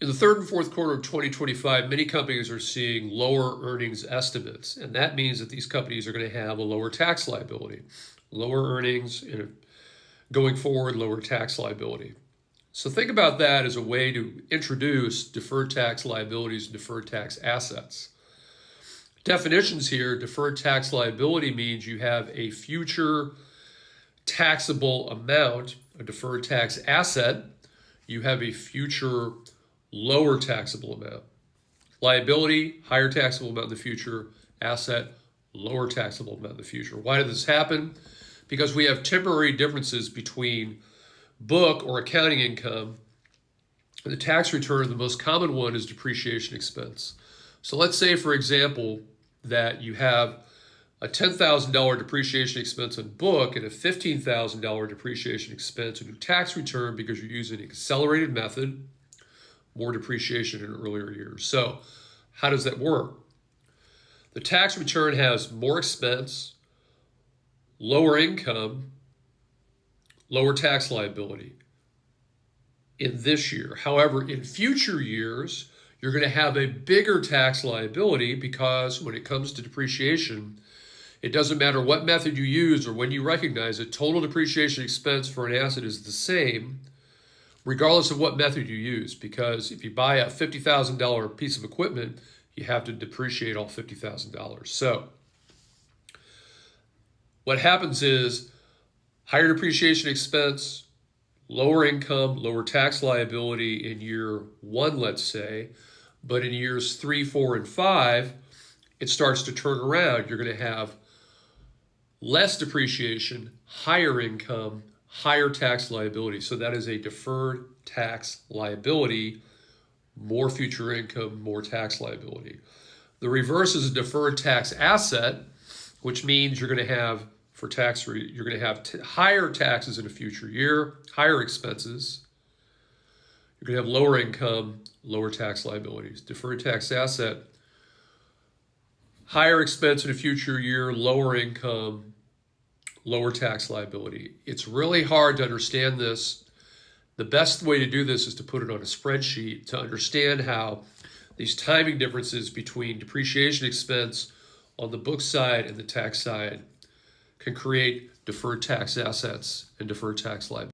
In the third and fourth quarter of 2025, many companies are seeing lower earnings estimates, and that means that these companies are going to have a lower tax liability. Lower earnings, and going forward, lower tax liability. So think about that as a way to introduce deferred tax liabilities and deferred tax assets. Definitions here: deferred tax liability means you have a future taxable amount, a deferred tax asset, you have a future lower taxable amount. Liability, higher taxable amount in the future. Asset, lower taxable amount in the future. Why did this happen? Because we have temporary differences between book or accounting income and the tax return. The most common one is depreciation expense. So let's say, for example, that you have a $10,000 depreciation expense on book and a $15,000 depreciation expense on your tax return because you're using an accelerated method, more depreciation in earlier years. So how does that work? The tax return has more expense, lower income, lower tax liability in this year. However, in future years, you're going to have a bigger tax liability because when it comes to depreciation, it doesn't matter what method you use or when you recognize it, total depreciation expense for an asset is the same regardless of what method you use, because if you buy a $50,000 piece of equipment, you have to depreciate all $50,000. So what happens is higher depreciation expense, lower income, lower tax liability in year one, let's say, but in years 3, 4, and 5, it starts to turn around. You're going to have less depreciation, higher income, higher tax liability. So that is a deferred tax liability, more future income, more tax liability. The reverse is a deferred tax asset, which means you're going to have, for tax, you're going to have higher taxes in a future year, higher expenses. You're going to have lower income, lower tax liabilities. Deferred tax asset, higher expense in a future year, lower income, lower tax liability. It's really hard to understand this. The best way to do this is to put it on a spreadsheet to understand how these timing differences between depreciation expense on the book side and the tax side can create deferred tax assets and deferred tax liability.